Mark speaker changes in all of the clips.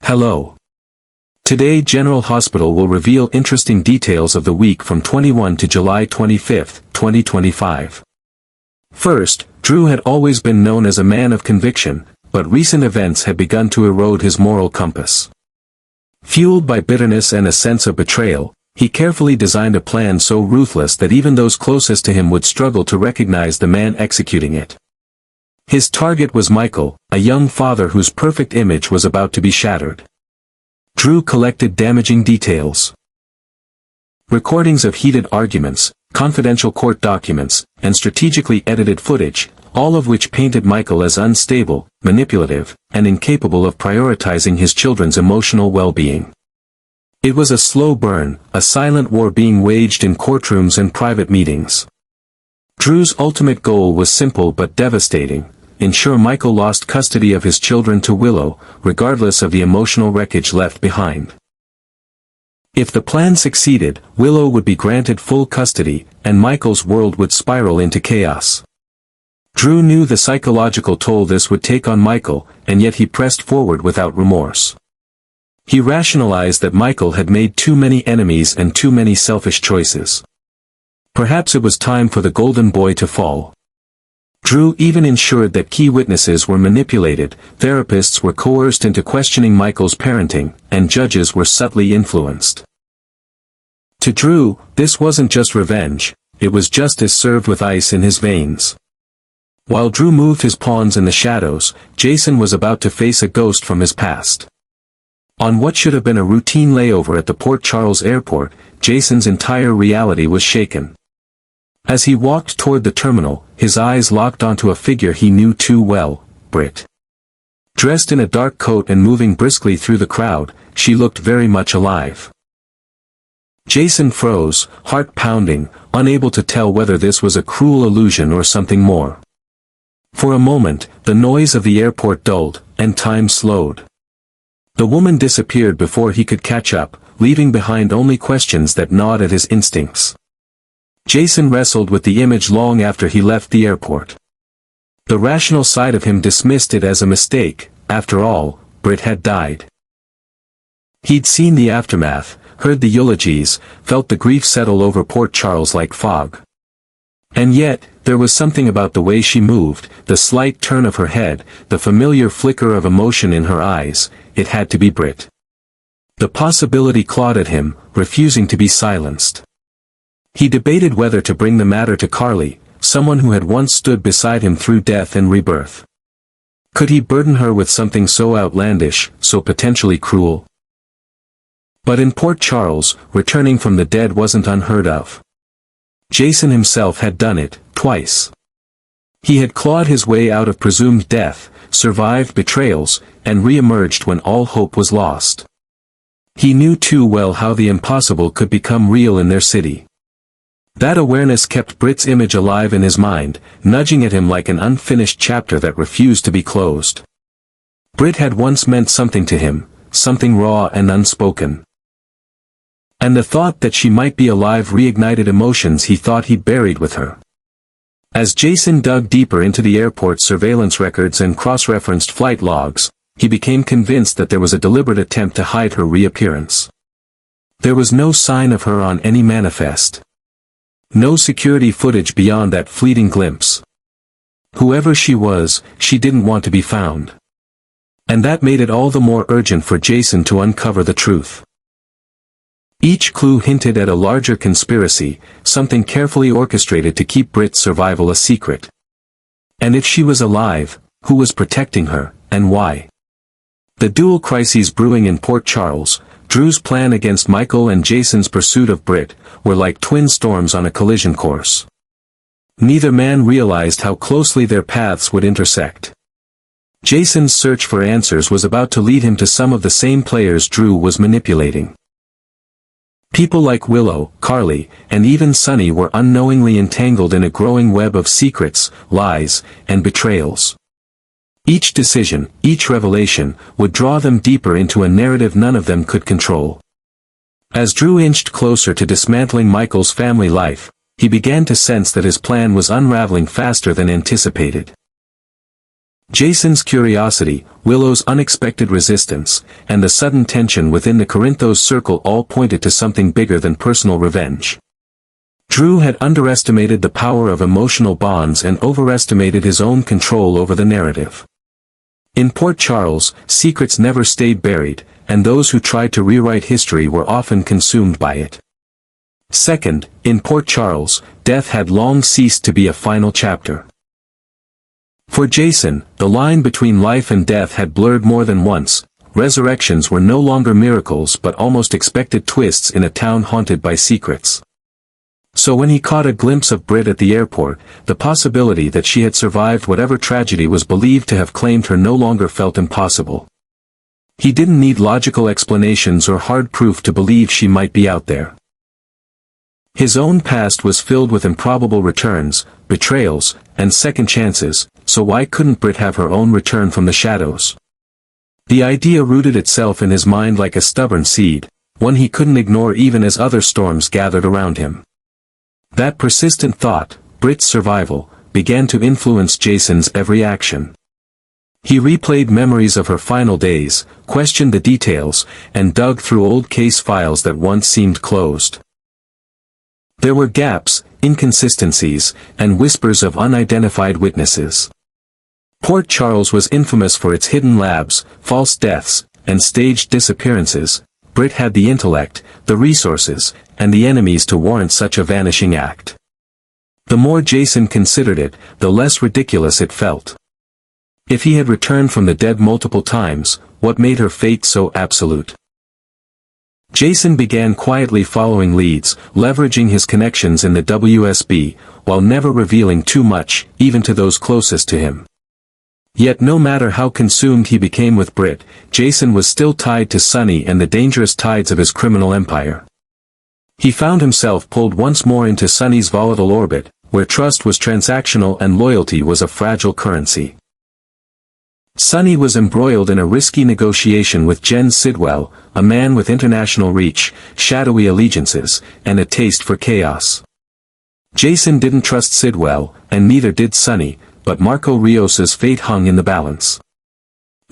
Speaker 1: Hello. Today General Hospital will reveal interesting details of the week from 21 to July 25, 2025. First, Drew had always been known as a man of conviction, but recent events had begun to erode his moral compass. Fueled by bitterness and a sense of betrayal, he carefully designed a plan so ruthless that even those closest to him would struggle to recognize the man executing it. His target was Michael, a young father whose perfect image was about to be shattered. Drew collected damaging details. Recordings of heated arguments, confidential court documents, and strategically edited footage, all of which painted Michael as unstable, manipulative, and incapable of prioritizing his children's emotional well-being. It was a slow burn, a silent war being waged in courtrooms and private meetings. Drew's ultimate goal was simple but devastating: ensure Michael lost custody of his children to Willow, regardless of the emotional wreckage left behind. If the plan succeeded, Willow would be granted full custody, and Michael's world would spiral into chaos. Drew knew the psychological toll this would take on Michael, and yet he pressed forward without remorse. He rationalized that Michael had made too many enemies and too many selfish choices. Perhaps it was time for the golden boy to fall. Drew even ensured that key witnesses were manipulated, therapists were coerced into questioning Michael's parenting, and judges were subtly influenced. To Drew, this wasn't just revenge, it was justice served with ice in his veins. While Drew moved his pawns in the shadows, Jason was about to face a ghost from his past. On what should have been a routine layover at the Port Charles airport, Jason's entire reality was shaken. As he walked toward the terminal, his eyes locked onto a figure he knew too well, Britt. Dressed in a dark coat and moving briskly through the crowd, she looked very much alive. Jason froze, heart pounding, unable to tell whether this was a cruel illusion or something more. For a moment, the noise of the airport dulled, and time slowed. The woman disappeared before he could catch up, leaving behind only questions that gnawed at his instincts. Jason wrestled with the image long after he left the airport. The rational side of him dismissed it as a mistake. After all, Britt had died. He'd seen the aftermath, heard the eulogies, felt the grief settle over Port Charles like fog. And yet, there was something about the way she moved, the slight turn of her head, the familiar flicker of emotion in her eyes. It had to be Britt. The possibility clawed at him, refusing to be silenced. He debated whether to bring the matter to Carly, someone who had once stood beside him through death and rebirth. Could he burden her with something so outlandish, so potentially cruel? But in Port Charles, returning from the dead wasn't unheard of. Jason himself had done it, twice. He had clawed his way out of presumed death, survived betrayals, and re-emerged when all hope was lost. He knew too well how the impossible could become real in their city. That awareness kept Britt's image alive in his mind, nudging at him like an unfinished chapter that refused to be closed. Britt had once meant something to him, something raw and unspoken. And the thought that she might be alive reignited emotions he thought he'd buried with her. As Jason dug deeper into the airport's surveillance records and cross-referenced flight logs, he became convinced that there was a deliberate attempt to hide her reappearance. There was no sign of her on any manifest. No security footage beyond that fleeting glimpse. Whoever she was, she didn't want to be found. And that made it all the more urgent for Jason to uncover the truth. Each clue hinted at a larger conspiracy, something carefully orchestrated to keep Britt's survival a secret. And if she was alive, who was protecting her, and why? The dual crises brewing in Port Charles, Drew's plan against Michael and Jason's pursuit of Britt, were like twin storms on a collision course. Neither man realized how closely their paths would intersect. Jason's search for answers was about to lead him to some of the same players Drew was manipulating. People like Willow, Carly, and even Sunny were unknowingly entangled in a growing web of secrets, lies, and betrayals. Each decision, each revelation, would draw them deeper into a narrative none of them could control. As Drew inched closer to dismantling Michael's family life, he began to sense that his plan was unraveling faster than anticipated. Jason's curiosity, Willow's unexpected resistance, and the sudden tension within the Corinthos circle all pointed to something bigger than personal revenge. Drew had underestimated the power of emotional bonds and overestimated his own control over the narrative. In Port Charles, secrets never stayed buried, and those who tried to rewrite history were often consumed by it. Second, in Port Charles, death had long ceased to be a final chapter. For Jason, the line between life and death had blurred more than once. Resurrections were no longer miracles but almost expected twists in a town haunted by secrets. So when he caught a glimpse of Britt at the airport, the possibility that she had survived whatever tragedy was believed to have claimed her no longer felt impossible. He didn't need logical explanations or hard proof to believe she might be out there. His own past was filled with improbable returns, betrayals, and second chances, so why couldn't Britt have her own return from the shadows? The idea rooted itself in his mind like a stubborn seed, one he couldn't ignore even as other storms gathered around him. That persistent thought, Britt's survival, began to influence Jason's every action. He replayed memories of her final days, questioned the details, and dug through old case files that once seemed closed. There were gaps, inconsistencies, and whispers of unidentified witnesses. Port Charles was infamous for its hidden labs, false deaths, and staged disappearances. Britt had the intellect, the resources, and the enemies to warrant such a vanishing act. The more Jason considered it, the less ridiculous it felt. If he had returned from the dead multiple times, what made her fate so absolute? Jason began quietly following leads, leveraging his connections in the WSB, while never revealing too much, even to those closest to him. Yet no matter how consumed he became with Britt, Jason was still tied to Sonny and the dangerous tides of his criminal empire. He found himself pulled once more into Sonny's volatile orbit, where trust was transactional and loyalty was a fragile currency. Sonny was embroiled in a risky negotiation with Jen Sidwell, a man with international reach, shadowy allegiances, and a taste for chaos. Jason didn't trust Sidwell, and neither did Sonny, but Marco Rios's fate hung in the balance.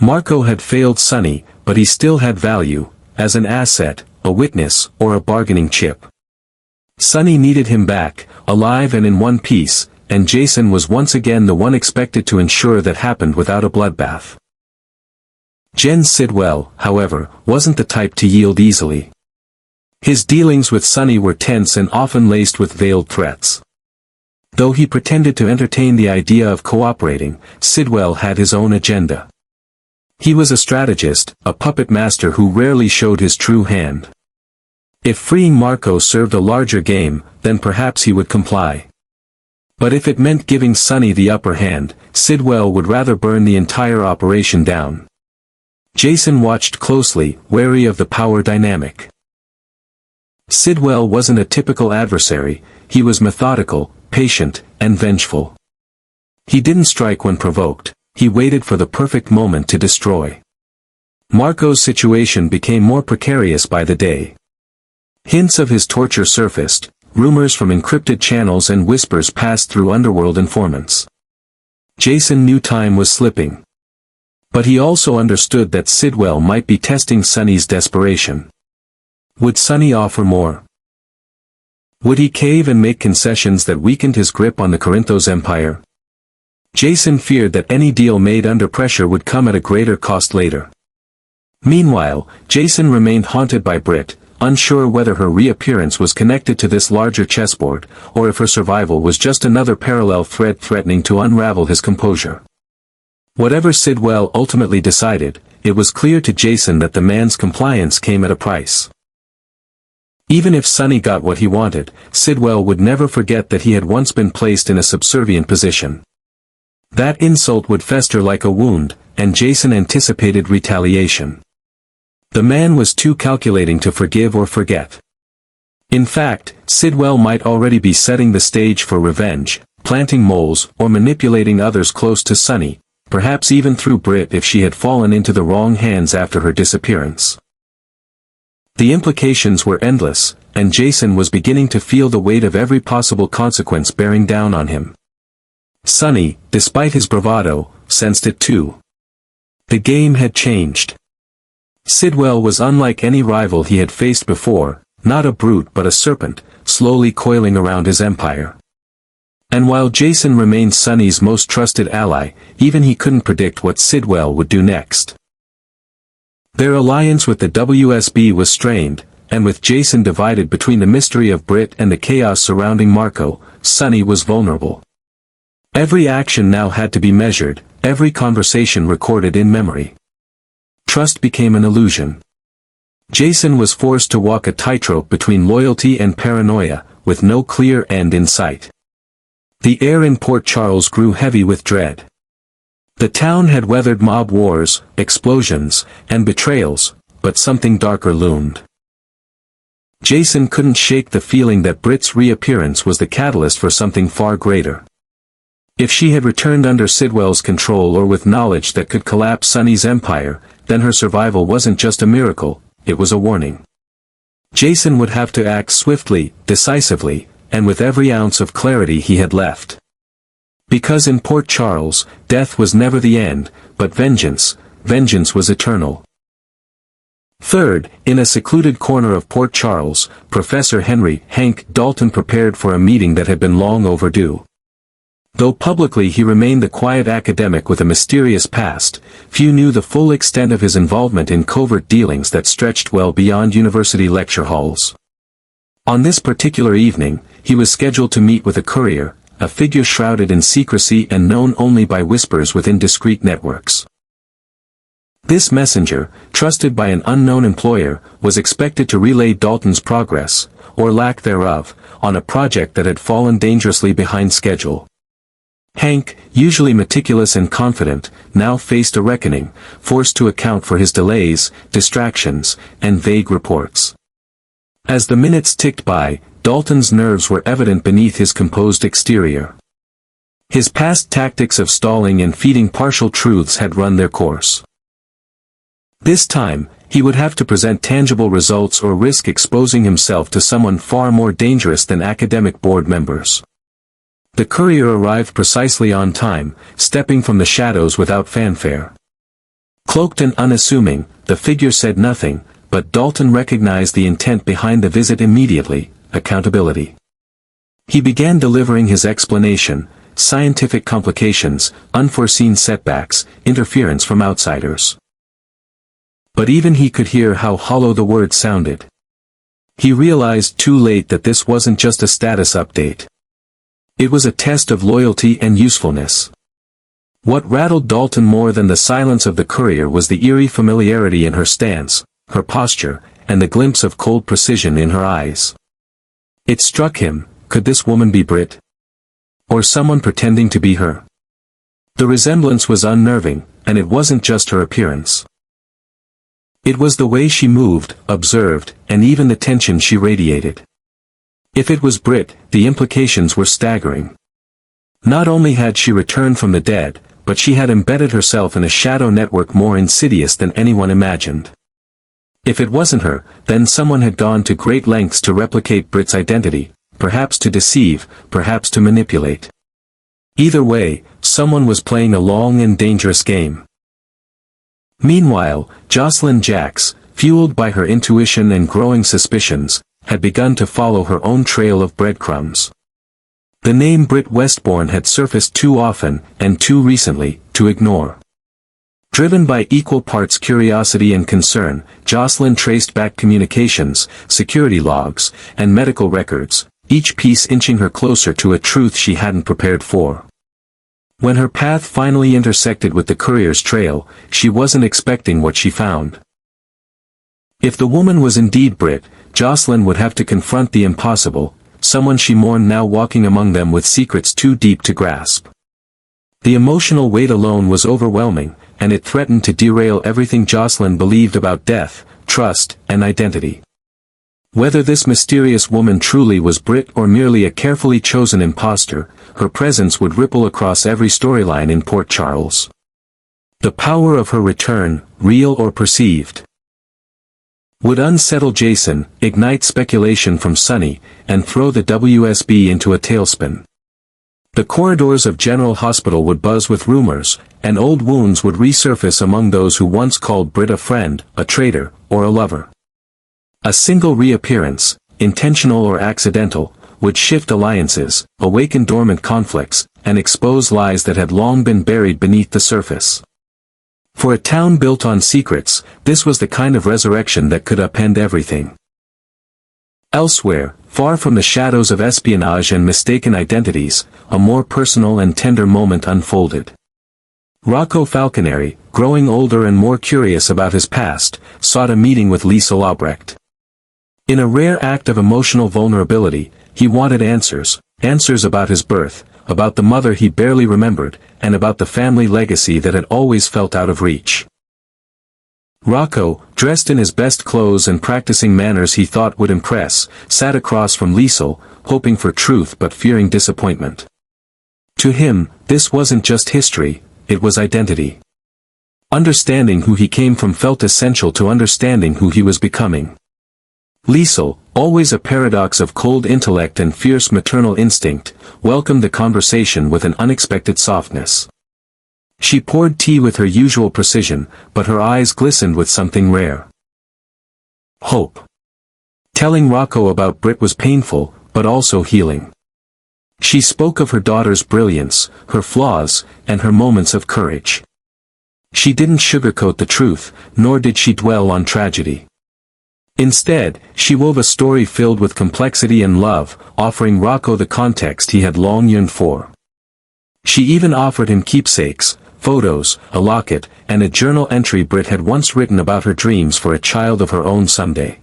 Speaker 1: Marco had failed Sonny, but he still had value, as an asset, a witness, or a bargaining chip. Sonny needed him back, alive and in one piece, and Jason was once again the one expected to ensure that happened without a bloodbath. Jen Sidwell, however, wasn't the type to yield easily. His dealings with Sonny were tense and often laced with veiled threats. Though he pretended to entertain the idea of cooperating, Sidwell had his own agenda. He was a strategist, a puppet master who rarely showed his true hand. If freeing Marco served a larger game, then perhaps he would comply. But if it meant giving Sonny the upper hand, Sidwell would rather burn the entire operation down. Jason watched closely, wary of the power dynamic. Sidwell wasn't a typical adversary, he was methodical, patient, and vengeful. He didn't strike when provoked, he waited for the perfect moment to destroy. Marco's situation became more precarious by the day. Hints of his torture surfaced, rumors from encrypted channels and whispers passed through underworld informants. Jason knew time was slipping. But he also understood that Sidwell might be testing Sonny's desperation. Would Sonny offer more? Would he cave and make concessions that weakened his grip on the Corinthos empire? Jason feared that any deal made under pressure would come at a greater cost later. Meanwhile, Jason remained haunted by Britt, unsure whether her reappearance was connected to this larger chessboard, or if her survival was just another parallel thread threatening to unravel his composure. Whatever Sidwell ultimately decided, it was clear to Jason that the man's compliance came at a price. Even if Sonny got what he wanted, Sidwell would never forget that he had once been placed in a subservient position. That insult would fester like a wound, and Jason anticipated retaliation. The man was too calculating to forgive or forget. In fact, Sidwell might already be setting the stage for revenge, planting moles, or manipulating others close to Sonny, perhaps even through Britt if she had fallen into the wrong hands after her disappearance. The implications were endless, and Jason was beginning to feel the weight of every possible consequence bearing down on him. Sonny, despite his bravado, sensed it too. The game had changed. Sidwell was unlike any rival he had faced before, not a brute but a serpent, slowly coiling around his empire. And while Jason remained Sonny's most trusted ally, even he couldn't predict what Sidwell would do next. Their alliance with the WSB was strained, and with Jason divided between the mystery of Britt and the chaos surrounding Marco, Sonny was vulnerable. Every action now had to be measured, every conversation recorded in memory. Trust became an illusion. Jason was forced to walk a tightrope between loyalty and paranoia, with no clear end in sight. The air in Port Charles grew heavy with dread. The town had weathered mob wars, explosions, and betrayals, but something darker loomed. Jason couldn't shake the feeling that Britt's reappearance was the catalyst for something far greater. If she had returned under Sidwell's control or with knowledge that could collapse Sonny's empire, then her survival wasn't just a miracle, it was a warning. Jason would have to act swiftly, decisively, and with every ounce of clarity he had left. Because in Port Charles, death was never the end, but vengeance was eternal. Third, in a secluded corner of Port Charles, Professor Hank Dalton prepared for a meeting that had been long overdue. Though publicly he remained the quiet academic with a mysterious past, few knew the full extent of his involvement in covert dealings that stretched well beyond university lecture halls. On this particular evening, he was scheduled to meet with a courier, a figure shrouded in secrecy and known only by whispers within discreet networks. This messenger, trusted by an unknown employer, was expected to relay Dalton's progress, or lack thereof, on a project that had fallen dangerously behind schedule. Hank, usually meticulous and confident, now faced a reckoning, forced to account for his delays, distractions, and vague reports. As the minutes ticked by, Dalton's nerves were evident beneath his composed exterior. His past tactics of stalling and feeding partial truths had run their course. This time, he would have to present tangible results or risk exposing himself to someone far more dangerous than academic board members. The courier arrived precisely on time, stepping from the shadows without fanfare. Cloaked and unassuming, the figure said nothing, but Dalton recognized the intent behind the visit immediately: accountability. He began delivering his explanation: scientific complications, unforeseen setbacks, interference from outsiders. But even he could hear how hollow the words sounded. He realized too late that this wasn't just a status update. It was a test of loyalty and usefulness. What rattled Dalton more than the silence of the courier was the eerie familiarity in her stance, her posture, and the glimpse of cold precision in her eyes. It struck him: could this woman be Britt? Or someone pretending to be her? The resemblance was unnerving, and it wasn't just her appearance. It was the way she moved, observed, and even the tension she radiated. If it was Britt, the implications were staggering. Not only had she returned from the dead, but she had embedded herself in a shadow network more insidious than anyone imagined. If it wasn't her, then someone had gone to great lengths to replicate Britt's identity, perhaps to deceive, perhaps to manipulate. Either way, someone was playing a long and dangerous game. Meanwhile, Jocelyn Jacks, fueled by her intuition and growing suspicions, had begun to follow her own trail of breadcrumbs. The name Britt Westbourne had surfaced too often, and too recently, to ignore. Driven by equal parts curiosity and concern, Jocelyn traced back communications, security logs, and medical records, each piece inching her closer to a truth she hadn't prepared for. When her path finally intersected with the courier's trail, she wasn't expecting what she found. If the woman was indeed Britt, Jocelyn would have to confront the impossible, someone she mourned now walking among them with secrets too deep to grasp. The emotional weight alone was overwhelming, and it threatened to derail everything Jocelyn believed about death, trust, and identity. Whether this mysterious woman truly was Britt or merely a carefully chosen imposter, her presence would ripple across every storyline in Port Charles. The power of her return, real or perceived, would unsettle Jason, ignite speculation from Sonny, and throw the WSB into a tailspin. The corridors of General Hospital would buzz with rumors, and old wounds would resurface among those who once called Britt a friend, a traitor, or a lover. A single reappearance, intentional or accidental, would shift alliances, awaken dormant conflicts, and expose lies that had long been buried beneath the surface. For a town built on secrets, this was the kind of resurrection that could upend everything. Elsewhere, far from the shadows of espionage and mistaken identities, a more personal and tender moment unfolded. Rocco Falconeri, growing older and more curious about his past, sought a meeting with Liesel Albrecht. In a rare act of emotional vulnerability, he wanted answers about his birth, about the mother he barely remembered, and about the family legacy that had always felt out of reach. Rocco, dressed in his best clothes and practicing manners he thought would impress, sat across from Liesel, hoping for truth but fearing disappointment. To him, this wasn't just history, it was identity. Understanding who he came from felt essential to understanding who he was becoming. Liesel, always a paradox of cold intellect and fierce maternal instinct, welcomed the conversation with an unexpected softness. She poured tea with her usual precision, but her eyes glistened with something rare. Hope. Telling Rocco about Britt was painful, but also healing. She spoke of her daughter's brilliance, her flaws, and her moments of courage. She didn't sugarcoat the truth, nor did she dwell on tragedy. Instead, she wove a story filled with complexity and love, offering Rocco the context he had long yearned for. She even offered him keepsakes, photos, a locket, and a journal entry Britt had once written about her dreams for a child of her own someday.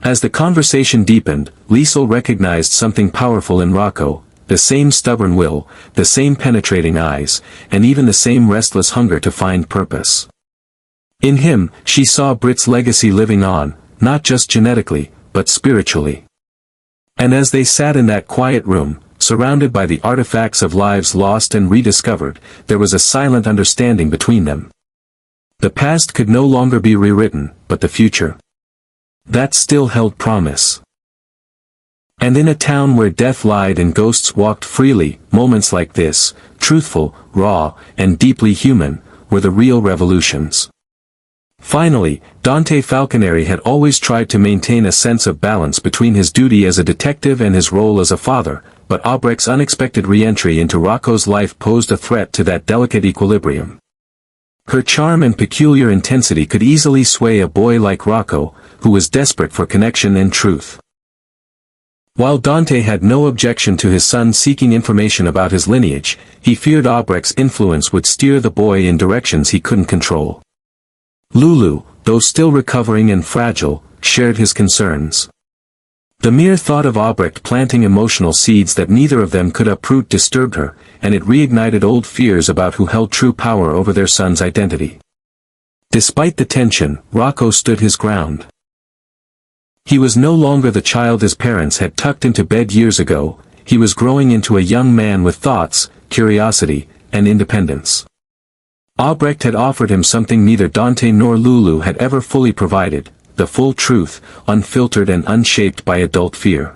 Speaker 1: As the conversation deepened, Liesel recognized something powerful in Rocco, the same stubborn will, the same penetrating eyes, and even the same restless hunger to find purpose. In him, she saw Britt's legacy living on, not just genetically, but spiritually. And as they sat in that quiet room, surrounded by the artifacts of lives lost and rediscovered, there was a silent understanding between them. The past could no longer be rewritten, but the future. That still held promise. And in a town where death lied and ghosts walked freely, moments like this, truthful, raw, and deeply human, were the real revolutions. Finally, Dante Falconeri had always tried to maintain a sense of balance between his duty as a detective and his role as a father, but Albrecht's unexpected re-entry into Rocco's life posed a threat to that delicate equilibrium. Her charm and peculiar intensity could easily sway a boy like Rocco, who was desperate for connection and truth. While Dante had no objection to his son seeking information about his lineage, he feared Albrecht's influence would steer the boy in directions he couldn't control. Lulu, though still recovering and fragile, shared his concerns. The mere thought of Albrecht planting emotional seeds that neither of them could uproot disturbed her, and it reignited old fears about who held true power over their son's identity. Despite the tension, Rocco stood his ground. He was no longer the child his parents had tucked into bed years ago, he was growing into a young man with thoughts, curiosity, and independence. Albrecht had offered him something neither Dante nor Lulu had ever fully provided, the full truth, unfiltered and unshaped by adult fear.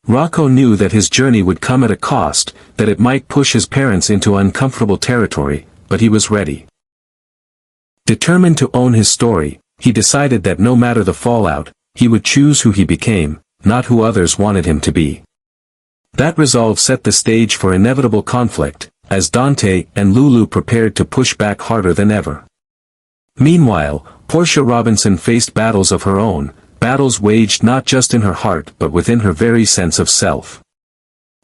Speaker 1: Rocco knew that his journey would come at a cost, that it might push his parents into uncomfortable territory, but he was ready. Determined to own his story, he decided that no matter the fallout, he would choose who he became, not who others wanted him to be. That resolve set the stage for inevitable conflict, as Dante and Lulu prepared to push back harder than ever. Meanwhile, Portia Robinson faced battles of her own, battles waged not just in her heart but within her very sense of self.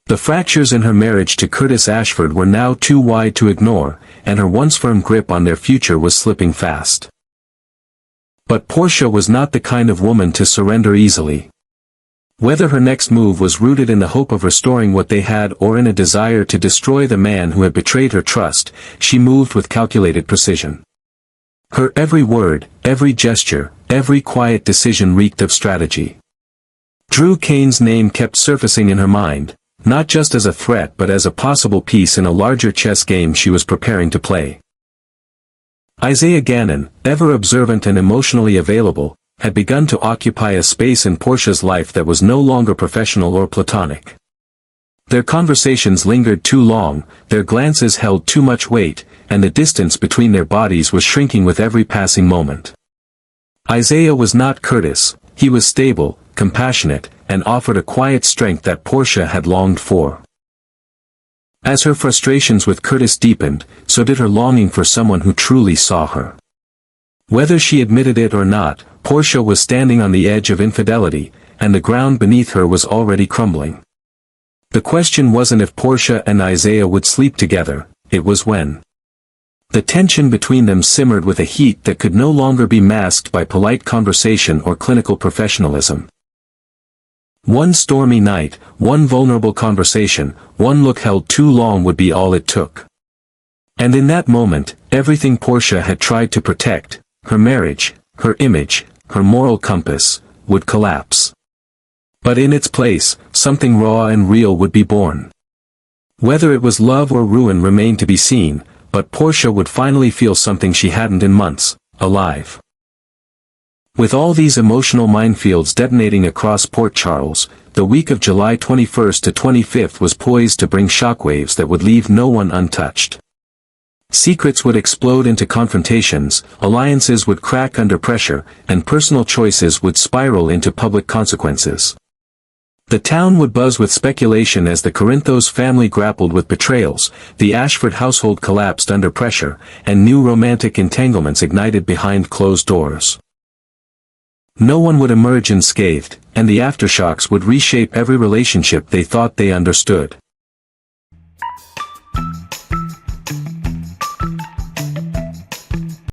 Speaker 1: The fractures in her marriage to Curtis Ashford were now too wide to ignore, and her once firm grip on their future was slipping fast. But Portia was not the kind of woman to surrender easily. Whether her next move was rooted in the hope of restoring what they had or in a desire to destroy the man who had betrayed her trust, she moved with calculated precision. Her every word, every gesture, every quiet decision reeked of strategy. Drew Kane's name kept surfacing in her mind, not just as a threat but as a possible piece in a larger chess game she was preparing to play. Isaiah Gannon, ever observant and emotionally available, had begun to occupy a space in Portia's life that was no longer professional or platonic. Their conversations lingered too long, their glances held too much weight, and the distance between their bodies was shrinking with every passing moment. Isaiah was not Curtis, he was stable, compassionate, and offered a quiet strength that Portia had longed for. As her frustrations with Curtis deepened, so did her longing for someone who truly saw her. Whether she admitted it or not, Portia was standing on the edge of infidelity, and the ground beneath her was already crumbling. The question wasn't if Portia and Isaiah would sleep together, it was when. The tension between them simmered with a heat that could no longer be masked by polite conversation or clinical professionalism. One stormy night, one vulnerable conversation, one look held too long would be all it took. And in that moment, everything Portia had tried to protect, her marriage, her image, her moral compass, would collapse. But in its place, something raw and real would be born. Whether it was love or ruin remained to be seen, but Portia would finally feel something she hadn't in months, alive. With all these emotional minefields detonating across Port Charles, the week of July 21st to 25th was poised to bring shockwaves that would leave no one untouched. Secrets would explode into confrontations, alliances would crack under pressure, and personal choices would spiral into public consequences. The town would buzz with speculation as the Corinthos family grappled with betrayals, the Ashford household collapsed under pressure, and new romantic entanglements ignited behind closed doors. No one would emerge unscathed, and the aftershocks would reshape every relationship they thought they understood.